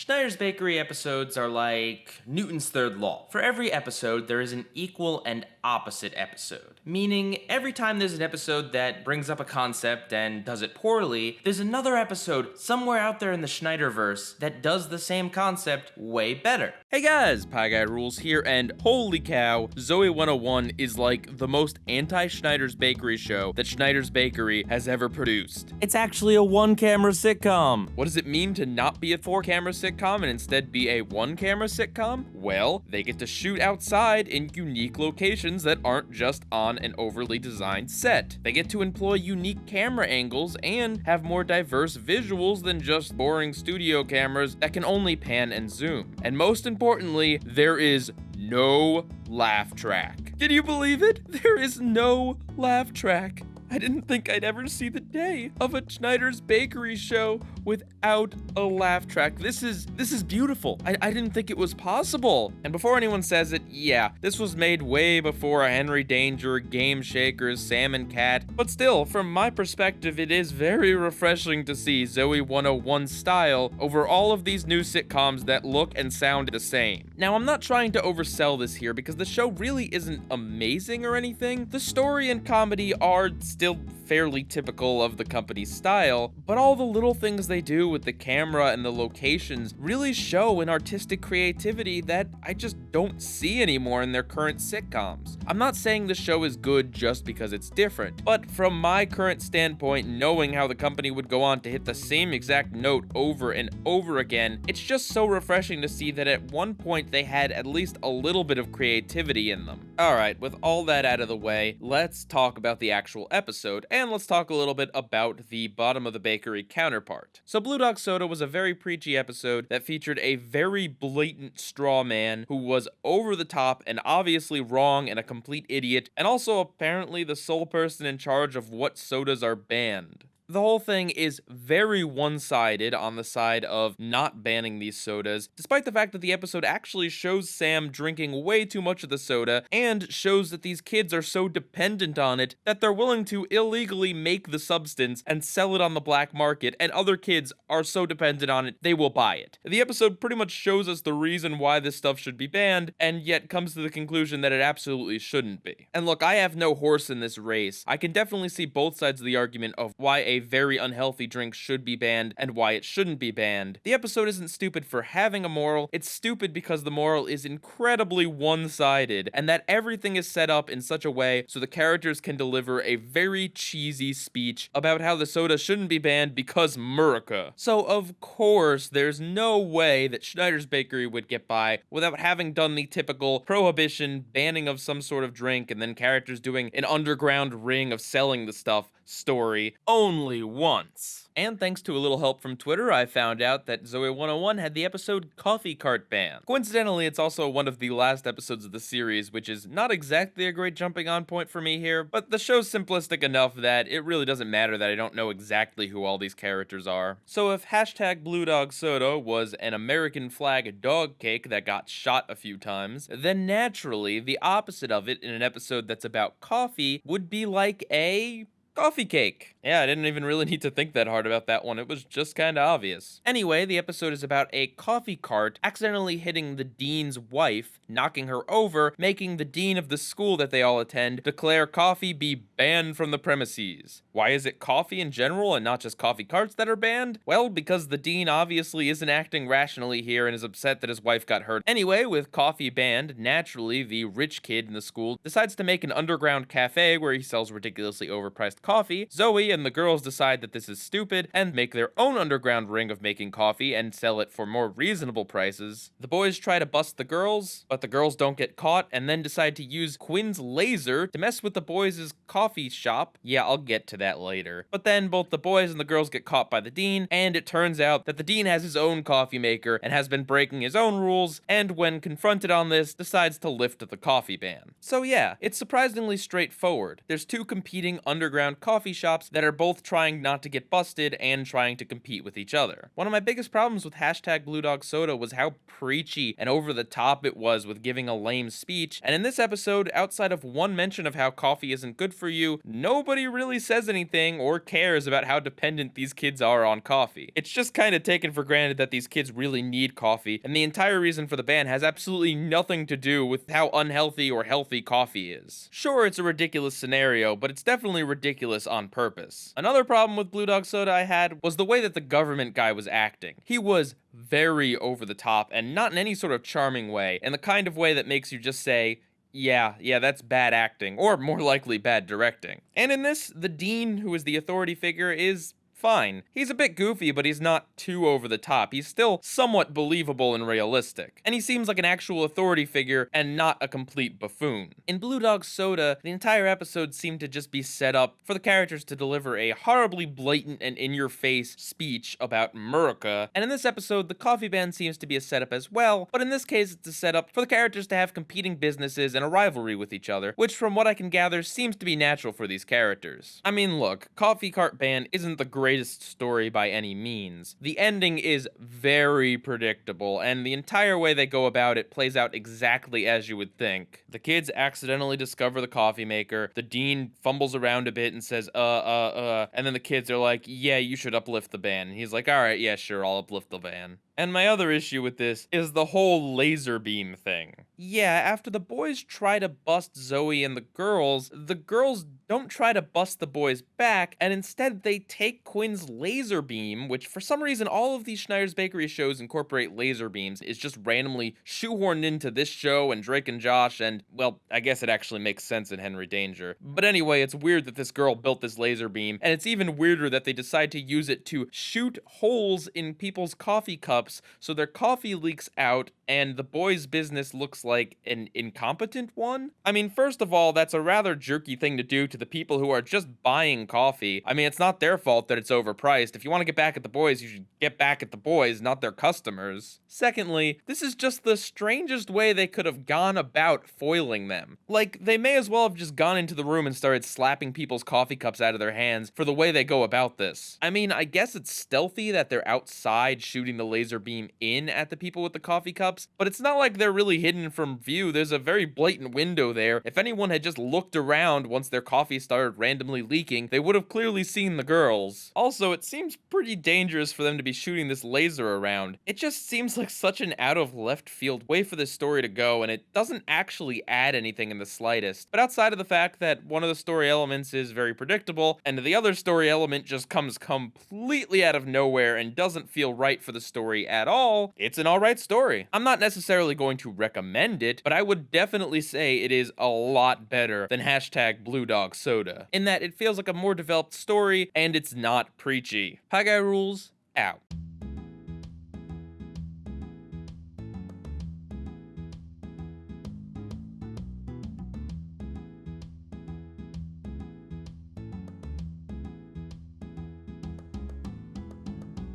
Schneider's Bakery episodes are like Newton's third law. For every episode, there is an equal and opposite episode. Meaning, every time there's an episode that brings up a concept and does it poorly, there's another episode somewhere out there in the Schneiderverse that does the same concept way better. Hey guys, PIEGUYRULZ here, and holy cow, Zoey 101 is like the most anti-Schneider's Bakery show that Schneider's Bakery has ever produced. It's actually a one-camera sitcom. What does it mean to not be a 4-camera sitcom and instead be a 1-camera sitcom? Well, they get to shoot outside in unique locations that aren't just on an overly designed set. They get to employ unique camera angles and have more diverse visuals than just boring studio cameras that can only pan and zoom. And most importantly, there is no laugh track. Can you believe it? There is no laugh track. I didn't think I'd ever see the day of a Schneider's Bakery show without a laugh track. This is beautiful. I didn't think it was possible. And before anyone says it, yeah, this was made way before Henry Danger, Game Shakers, Sam and Cat. But still, from my perspective, it is very refreshing to see Zoey 101 style over all of these new sitcoms that look and sound the same. Now, I'm not trying to oversell this here because the show really isn't amazing or anything. The story and comedy are still fairly typical of the company's style, but all the little things they do with the camera and the locations really show an artistic creativity that I just don't see anymore in their current sitcoms. I'm not saying the show is good just because it's different, but from my current standpoint, knowing how the company would go on to hit the same exact note over and over again, it's just so refreshing to see that at one point they had at least a little bit of creativity in them. Alright, with all that out of the way, let's talk about the actual episode, and let's talk a little bit about the Bottom of the Bakery counterpart. So Blue Dog Soda was a very preachy episode that featured a very blatant straw man who was over the top and obviously wrong and a complete idiot, and also apparently the sole person in charge of what sodas are banned. The whole thing is very one-sided on the side of not banning these sodas, despite the fact that the episode actually shows Sam drinking way too much of the soda and shows that these kids are so dependent on it that they're willing to illegally make the substance and sell it on the black market, and other kids are so dependent on it they will buy it. The episode pretty much shows us the reason why this stuff should be banned, and yet comes to the conclusion that it absolutely shouldn't be. And look, I have no horse in this race. I can definitely see both sides of the argument of why a very unhealthy drink should be banned and why it shouldn't be banned. The episode isn't stupid for having a moral, it's stupid because the moral is incredibly one-sided, and that everything is set up in such a way so the characters can deliver a very cheesy speech about how the soda shouldn't be banned because Murica. So of course, there's no way that Schneider's Bakery would get by without having done the typical prohibition, banning of some sort of drink, and then characters doing an underground ring of selling the stuff story only once. And thanks to a little help from Twitter, I found out that Zoey 101 had the episode Coffee Cart Ban. Coincidentally, it's also one of the last episodes of the series, which is not exactly a great jumping on point for me here, but the show's simplistic enough that it really doesn't matter that I don't know exactly who all these characters are. So if hashtag Blue Dog Soda was an American flag dog cake that got shot a few times, then naturally the opposite of it in an episode that's about coffee would be like a coffee cake. Yeah, I didn't even really need to think that hard about that one. It was just kinda obvious. Anyway, the episode is about a coffee cart accidentally hitting the dean's wife, knocking her over, making the dean of the school that they all attend declare coffee be banned from the premises. Why is it coffee in general and not just coffee carts that are banned? Well, because the dean obviously isn't acting rationally here and is upset that his wife got hurt. Anyway, with coffee banned, naturally, the rich kid in the school decides to make an underground cafe where he sells ridiculously overpriced coffee. Zoey and the girls decide that this is stupid and make their own underground ring of making coffee and sell it for more reasonable prices. The boys try to bust the girls, but the girls don't get caught and then decide to use Quinn's laser to mess with the boys' coffee shop. Yeah, I'll get to that later. But then both the boys and the girls get caught by the dean, and it turns out that the dean has his own coffee maker and has been breaking his own rules, and when confronted on this, decides to lift the coffee ban. So yeah, it's surprisingly straightforward. There's two competing underground coffee shops that are both trying not to get busted and trying to compete with each other. One of my biggest problems with hashtag Blue Dog Soda was how preachy and over the top it was with giving a lame speech, and in this episode, outside of one mention of how coffee isn't good for you, nobody really says anything or cares about how dependent these kids are on coffee. It's just kind of taken for granted that these kids really need coffee, and the entire reason for the ban has absolutely nothing to do with how unhealthy or healthy coffee is. Sure, it's a ridiculous scenario, but it's definitely ridiculous on purpose. Another problem with Blue Dog Soda I had was the way that the government guy was acting. He was very over the top, and not in any sort of charming way, in the kind of way that makes you just say, yeah, that's bad acting, or more likely bad directing. And in this, the dean, who is the authority figure, is fine. He's a bit goofy, but he's not too over the top. He's still somewhat believable and realistic. And he seems like an actual authority figure and not a complete buffoon. In Blue Dog Soda, the entire episode seemed to just be set up for the characters to deliver a horribly blatant and in-your-face speech about America. And in this episode, the coffee ban seems to be a setup as well, but in this case, it's a setup for the characters to have competing businesses and a rivalry with each other, which from what I can gather seems to be natural for these characters. I mean, look, coffee cart ban isn't the greatest story by any means. The ending is very predictable, and the entire way they go about it plays out exactly as you would think. The kids accidentally discover the coffee maker, the dean fumbles around a bit and says, and then the kids are like, yeah, you should uplift the ban. And he's like, alright, yeah, sure, I'll uplift the ban. And my other issue with this is the whole laser beam thing. Yeah, after the boys try to bust Zoey and the girls don't try to bust the boys back, and instead they take Quinn's laser beam, which for some reason all of these Schneider's Bakery shows incorporate laser beams, is just randomly shoehorned into this show and Drake and Josh, and, well, I guess it actually makes sense in Henry Danger. But anyway, it's weird that this girl built this laser beam, and it's even weirder that they decide to use it to shoot holes in people's coffee cups so their coffee leaks out and the boys' business looks like an incompetent one? I mean, first of all, that's a rather jerky thing to do to the people who are just buying coffee. I mean, it's not their fault that it's overpriced. If you want to get back at the boys, you should get back at the boys, not their customers. Secondly, this is just the strangest way they could have gone about foiling them. Like, they may as well have just gone into the room and started slapping people's coffee cups out of their hands for the way they go about this. I mean, I guess it's stealthy that they're outside shooting the laser beam in at the people with the coffee cups, but it's not like they're really hidden from view. There's a very blatant window there. If anyone had just looked around once their coffee started randomly leaking, they would have clearly seen the girls. Also, it seems pretty dangerous for them to be shooting this laser around. It just seems like such an out of left field way for this story to go, and it doesn't actually add anything in the slightest. But outside of the fact that one of the story elements is very predictable, and the other story element just comes completely out of nowhere and doesn't feel right for the story at all, it's an alright story. I'm not necessarily going to recommend it, but I would definitely say it is a lot better than Blue Dog Soda, in that it feels like a more developed story and it's not preachy. PIEGUYRULZ, out.